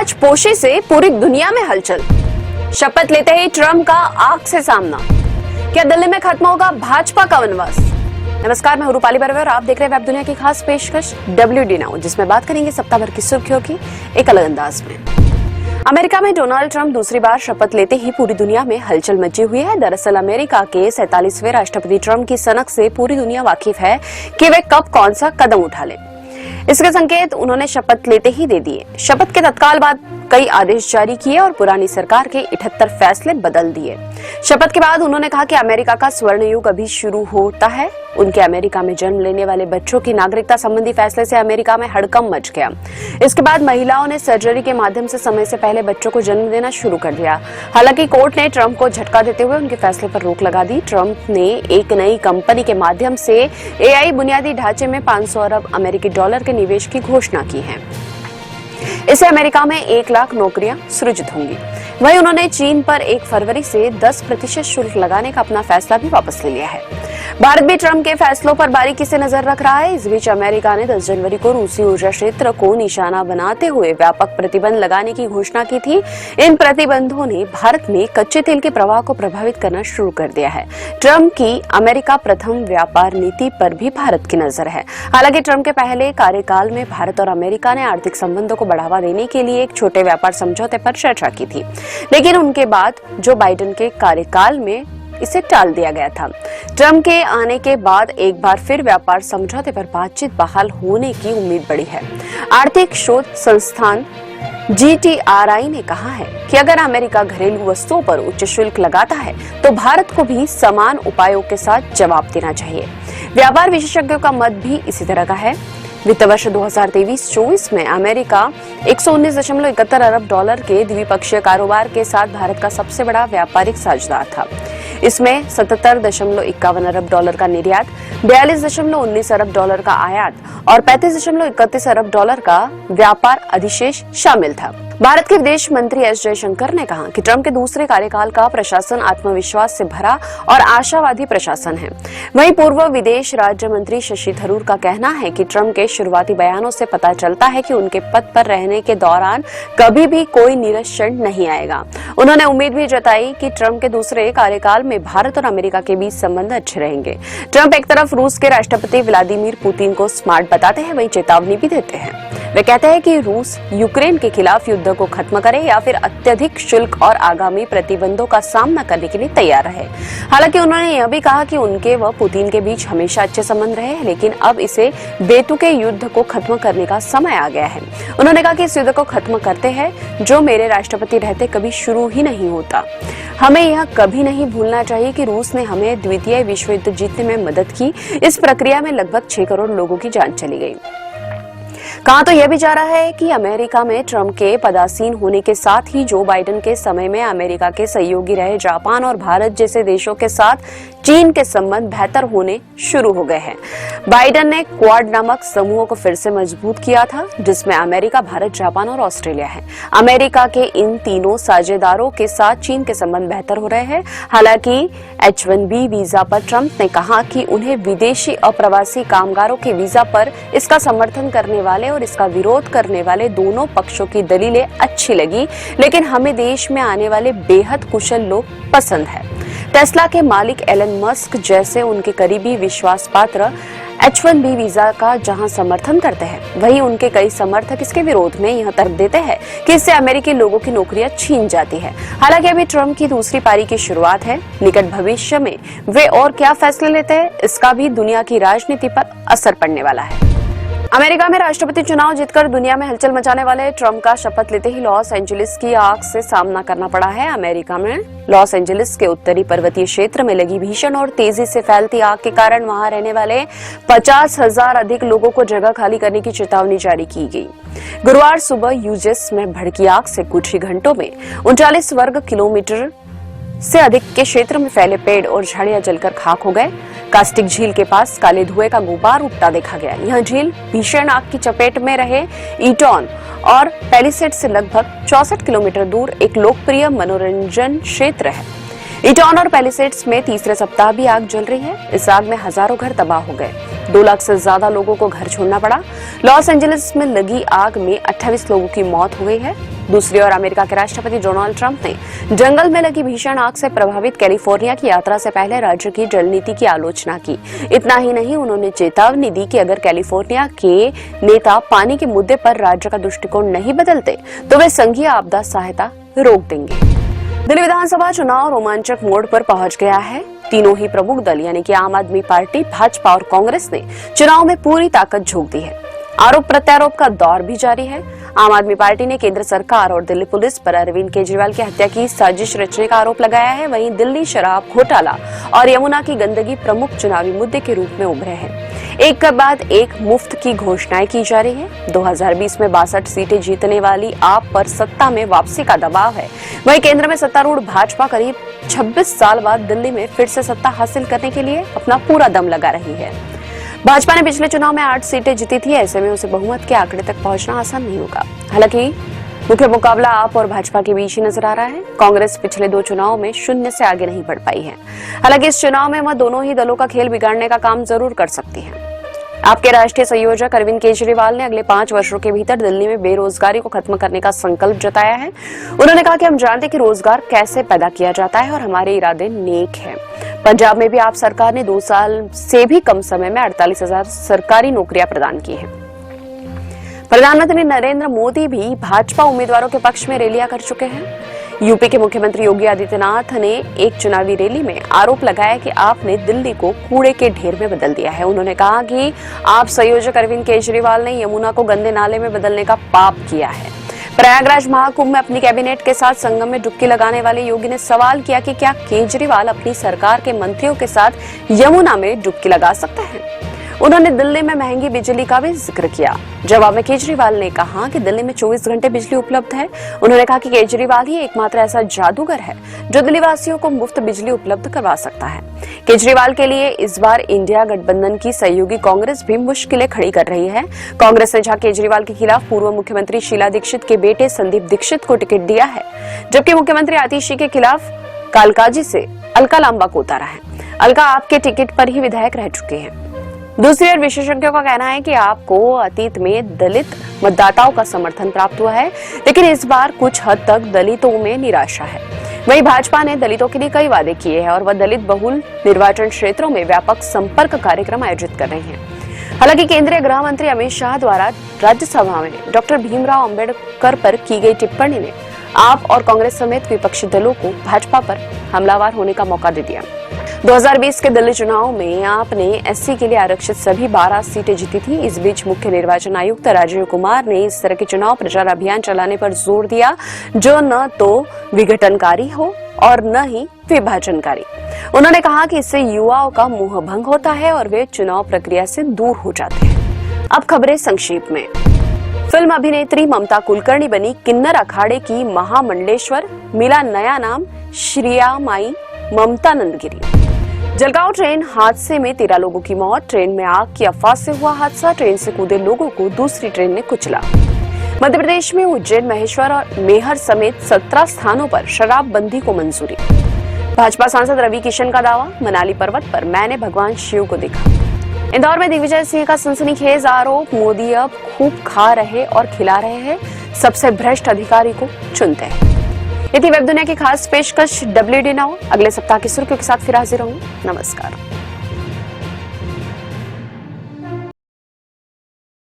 राजपोशी से पूरी दुनिया में हलचल। शपथ लेते ही ट्रंप का आग से सामना। क्या दिल्ली में खत्म होगा भाजपा का वनवास? नमस्कार, मैं रूपाली बर्वे और आप देख रहे हैं वेब दुनिया की खास पेशकश WD नाउ, जिसमें बात करेंगे सप्ताह भर की सुर्खियों की एक अलग अंदाज में। अमेरिका में डोनाल्ड ट्रंप दूसरी बार शपथ लेते ही पूरी दुनिया में हलचल मची हुई है। दरअसल अमेरिका के 47वें राष्ट्रपति ट्रंप की सनक से पूरी दुनिया वाकिफ है कि वे कब कौन सा कदम उठा ले। इसके संकेत उन्होंने शपथ लेते ही दे दिए। शपथ के तत्काल बाद कई आदेश जारी किए और पुरानी सरकार के 78 फैसले बदल दिए। शपथ के बाद उन्होंने कहा कि अमेरिका का स्वर्ण युग अभी शुरू होता है। उनके अमेरिका में जन्म लेने वाले बच्चों की नागरिकता संबंधी फैसले से अमेरिका में हड़कंप मच गया। इसके बाद महिलाओं ने सर्जरी के माध्यम से समय से पहले बच्चों को जन्म देना शुरू कर दिया। हालांकि कोर्ट ने ट्रंप को झटका देते हुए उनके फैसले पर रोक लगा दी। ट्रंप ने एक नई कंपनी के माध्यम से AI बुनियादी ढांचे में 500 अरब अमेरिकी डॉलर के निवेश की घोषणा की है। इससे अमेरिका में 1 लाख नौकरियां सृजित होंगी। वहीं उन्होंने चीन पर 1 फरवरी से 10% शुल्क लगाने का अपना फैसला भी वापस ले लिया है। भारत भी ट्रंप के फैसलों पर बारीकी से नजर रख रहा है। इस बीच अमेरिका ने 10 जनवरी को रूसी ऊर्जा क्षेत्र को निशाना बनाते हुए व्यापक प्रतिबंध लगाने की घोषणा की थी। इन प्रतिबंधों ने भारत में कच्चे तेल के प्रवाह को प्रभावित करना शुरू कर दिया है। ट्रंप की अमेरिका प्रथम व्यापार नीति पर भी भारत की नजर है। हालांकि ट्रंप के पहले कार्यकाल में भारत और अमेरिका ने आर्थिक संबंधों को बढ़ावा देने के लिए एक छोटे व्यापार समझौते पर चर्चा की थी, लेकिन उनके बाद जो बाइडेन के कार्यकाल में इसे टाल दिया गया था। ट्रंप के आने के बाद एक बार फिर व्यापार समझौते पर बातचीत बहाल होने की उम्मीद बढ़ी है। आर्थिक शोध संस्थान GTRI ने कहा है कि अगर अमेरिका घरेलू वस्तुओं पर उच्च शुल्क लगाता है तो भारत को भी समान उपायों के साथ जवाब देना चाहिए। व्यापार विशेषज्ञों का मत भी इसी तरह का है। वित्त वर्ष 2023-24 में अमेरिका 119.71 अरब डॉलर के द्विपक्षीय कारोबार के साथ भारत का सबसे बड़ा व्यापारिक साझेदार था। इसमें 77.51 अरब डॉलर का निर्यात, 42.19 अरब डॉलर का आयात और 35.31 अरब डॉलर का व्यापार अधिशेष शामिल था। भारत के विदेश मंत्री S जयशंकर ने कहा कि ट्रंप के दूसरे कार्यकाल का प्रशासन आत्मविश्वास से भरा और आशावादी प्रशासन है। वहीं पूर्व विदेश राज्य मंत्री शशि थरूर का कहना है कि ट्रंप के शुरुआती बयानों से पता चलता है कि उनके पद पर रहने के दौरान कभी भी कोई नीरस क्षण नहीं आएगा। उन्होंने उम्मीद भी जताई कि ट्रंप के दूसरे कार्यकाल में भारत और अमेरिका के बीच संबंध अच्छे रहेंगे। ट्रंप एक तरफ रूस के राष्ट्रपति व्लादिमीर पुतिन को स्मार्ट बताते हैं, वहीं चेतावनी भी देते हैं। वे कहते हैं कि रूस यूक्रेन के खिलाफ युद्ध को खत्म करे या फिर अत्यधिक शुल्क और आगामी प्रतिबंधों का सामना करने के लिए तैयार रहे। हालांकि उन्होंने यह भी कहा कि उनके व पुतिन के बीच हमेशा अच्छे संबंध रहे, लेकिन अब इसे बेतुके युद्ध को खत्म करने का समय आ गया है। उन्होंने कहा कि इस युद्ध को खत्म करते हैं जो मेरे राष्ट्रपति रहते कभी शुरू ही नहीं होता। हमें यह कभी नहीं भूलना चाहिए कि रूस ने हमें द्वितीय विश्व युद्ध जीतने में मदद की। इस प्रक्रिया में लगभग 6 करोड़ लोगों की जान चली गई। कहा तो यह भी जा रहा है कि अमेरिका में ट्रंप के पदासीन होने के साथ ही जो बाइडेन के समय में अमेरिका के सहयोगी रहे जापान और भारत जैसे देशों के साथ चीन के संबंध बेहतर होने शुरू हो गए हैं। बाइडेन ने क्वाड नामक समूह को फिर से मजबूत किया था, जिसमें अमेरिका, भारत, जापान और ऑस्ट्रेलिया है। अमेरिका के इन तीनों साझेदारों के साथ चीन के संबंध बेहतर हो रहे हैं। हालांकि H-1B वीजा पर ट्रंप ने कहा कि उन्हें विदेशी अप्रवासी कामगारों के वीजा पर इसका समर्थन करने वाले और इसका विरोध करने वाले दोनों पक्षों की दलीलें अच्छी लगी, लेकिन हमें देश में आने वाले बेहद कुशल लोग पसंद है। टेस्ला के मालिक एलन मस्क जैसे उनके करीबी विश्वास पात्र H-1B वीजा का जहां समर्थन करते हैं, वहीं उनके कई समर्थक इसके विरोध में यह तर्क देते हैं कि इससे अमेरिकी लोगों की नौकरियां छीन जाती है। हालांकि अभी ट्रंप की दूसरी पारी की शुरुआत है। निकट भविष्य में वे और क्या फैसले लेते हैं, इसका भी दुनिया की राजनीति पर असर पड़ने वाला है। अमेरिका में राष्ट्रपति चुनाव जीतकर दुनिया में हलचल मचाने वाले ट्रंप का शपथ लेते ही लॉस एंजलिस की आग से सामना करना पड़ा है। अमेरिका में लॉस एंजलिस के उत्तरी पर्वतीय क्षेत्र में लगी भीषण और तेजी से फैलती आग के कारण वहां रहने वाले 50,000 अधिक लोगों को जगह खाली करने की चेतावनी जारी की गई। गुरुवार सुबह यूजेस में भड़की आग से कुछ ही घंटों में 39 वर्ग किलोमीटर से अधिक के क्षेत्र में फैले पेड़ और झाड़ियां जलकर खाक हो गए। कास्टिक झील के पास काले धुएं का गुबार उठता देखा गया। यह झील भीषण आग की चपेट में रहे ईटॉन और पैलिसेड से लगभग 64 किलोमीटर दूर एक लोकप्रिय मनोरंजन क्षेत्र है। ईटॉन और पैलिसेड्स में तीसरे सप्ताह भी आग जल रही है। इस आग में हजारों घर तबाह हो गए। 2 लाख से ज्यादा लोगों को घर छोड़ना पड़ा। लॉस एंजलिस में लगी आग में 28 लोगों की मौत हो गई है। दूसरी ओर अमेरिका के राष्ट्रपति डोनाल्ड ट्रंप ने जंगल में लगी भीषण आग से प्रभावित कैलिफोर्निया की यात्रा से पहले राज्य की जल नीति की आलोचना की। इतना ही नहीं, उन्होंने चेतावनी दी कि अगर कैलिफोर्निया के नेता पानी के मुद्दे पर राज्य का दृष्टिकोण नहीं बदलते तो वे संघीय आपदा सहायता रोक देंगे। दिल्ली विधानसभा चुनाव रोमांचक मोड़ पर पहुंच गया है। तीनों ही प्रमुख दल यानी कि आम आदमी पार्टी, भाजपा और कांग्रेस ने चुनाव में पूरी ताकत झोंक दी है। आरोप प्रत्यारोप का दौर भी जारी है। आम आदमी पार्टी ने केंद्र सरकार और दिल्ली पुलिस पर अरविंद केजरीवाल की हत्या की साजिश रचने का आरोप लगाया है। वहीं दिल्ली शराब घोटाला और यमुना की गंदगी प्रमुख चुनावी मुद्दे के रूप में उभरे हैं। एक के बाद एक मुफ्त की घोषणाएं की जा रही है। 2020 में 62 सीटें जीतने वाली आप पर सत्ता में वापसी का दबाव है। वहीं केंद्र में सत्तारूढ़ भाजपा करीब 26 साल बाद दिल्ली में फिर से सत्ता हासिल करने के लिए अपना पूरा दम लगा रही है। भाजपा ने पिछले चुनाव में 8 सीटें जीती थी। ऐसे में उसे बहुमत के आंकड़े तक पहुंचना आसान नहीं होगा। हालांकि मुख्य मुकाबला आप और भाजपा के बीच ही नजर आ रहा है। कांग्रेस पिछले 2 चुनाव में 0 से आगे नहीं बढ़ पाई है। हालांकि इस चुनाव में वह दोनों ही दलों का खेल बिगाड़ने का काम जरूर कर सकती है। आपके राष्ट्रीय संयोजक अरविंद केजरीवाल ने अगले 5 वर्षों के भीतर दिल्ली में बेरोजगारी को खत्म करने का संकल्प जताया है। उन्होंने कहा कि हम जानते हैं कि रोजगार कैसे पैदा किया जाता है और हमारे इरादे नेक हैं। पंजाब में भी आप सरकार ने 2 साल से भी कम समय में 48,000 सरकारी नौकरियां प्रदान की हैं। प्रधानमंत्री नरेंद्र मोदी भी भाजपा उम्मीदवारों के पक्ष में रैलियां कर चुके हैं। यूपी के मुख्यमंत्री योगी आदित्यनाथ ने एक चुनावी रैली में आरोप लगाया कि आपने दिल्ली को कूड़े के ढेर में बदल दिया है। उन्होंने कहा कि आप संयोजक अरविंद केजरीवाल ने यमुना को गंदे नाले में बदलने का पाप किया है। प्रयागराज महाकुंभ में अपनी कैबिनेट के साथ संगम में डुबकी लगाने वाले योगी ने सवाल किया कि क्या केजरीवाल अपनी सरकार के मंत्रियों के साथ यमुना में डुबकी लगा सकते हैं। उन्होंने दिल्ली में महंगी बिजली का भी जिक्र किया। जवाब में केजरीवाल ने कहा कि दिल्ली में 24 घंटे बिजली उपलब्ध है। उन्होंने कहा कि केजरीवाल ही एकमात्र ऐसा जादूगर है जो दिल्ली वासियों को मुफ्त बिजली उपलब्ध करवा सकता है। केजरीवाल के लिए इस बार इंडिया गठबंधन की सहयोगी कांग्रेस भी मुश्किलें खड़ी कर रही है। कांग्रेस ने जहां केजरीवाल के खिलाफ पूर्व मुख्यमंत्री शीला दीक्षित के बेटे संदीप दीक्षित को टिकट दिया है, जबकि मुख्यमंत्री आतिशी के खिलाफ कालकाजी से अलका लांबा को उतारा है। अलका आपके टिकट पर ही विधायक रह चुके हैं। दूसरी ओर विशेषज्ञों का कहना है कि आपको अतीत में दलित मतदाताओं का समर्थन प्राप्त हुआ है, लेकिन इस बार कुछ हद तक दलितों में निराशा है। वहीं भाजपा ने दलितों के लिए कई वादे किए हैं और वह दलित बहुल निर्वाचन क्षेत्रों में व्यापक संपर्क कार्यक्रम आयोजित कर रही है। हालांकि केंद्रीय गृह मंत्री अमित शाह द्वारा राज्यसभा में डॉक्टर भीमराव अंबेडकर पर की गई टिप्पणी ने आप और कांग्रेस समेत विपक्षी दलों को भाजपा पर हमलावर होने का मौका दे दिया। 2020 के दिल्ली चुनाव में आपने एससी के लिए आरक्षित सभी 12 सीटें जीती थी। इस बीच मुख्य निर्वाचन आयुक्त राजीव कुमार ने इस तरह के चुनाव प्रचार अभियान चलाने पर जोर दिया जो न तो विघटनकारी हो और न ही विभाजनकारी। उन्होंने कहा कि इससे युवाओं का मोह भंग होता है और वे चुनाव प्रक्रिया से दूर हो जाते हैं। अब खबरें संक्षेप में। फिल्म अभिनेत्री ममता कुलकर्णी बनी किन्नर अखाड़े की महामंडलेश्वर, मिला नया नाम श्रिया माई ममता नंदगिरी। जलगांव ट्रेन हादसे में 13 लोगों की मौत। ट्रेन में आग की अफवाह से हुआ हादसा। ट्रेन से कूदे लोगों को दूसरी ट्रेन ने कुचला। मध्य प्रदेश में उज्जैन, महेश्वर और मेहर समेत 17 स्थानों पर शराबबंदी को मंजूरी। भाजपा सांसद रवि किशन का दावा, मनाली पर्वत पर मैंने भगवान शिव को देखा। इंदौर में दिग्विजय सिंह का सनसनीखेज आरोप, मोदी अब खूब खा रहे और खिला रहे हैं, सबसे भ्रष्ट अधिकारी को चुनते हैं। ये थी वेब दुनिया की खास पेशकश WD नाउ। अगले सप्ताह की सुर्खियों के साथ फिर हाजिर होंगे। नमस्कार।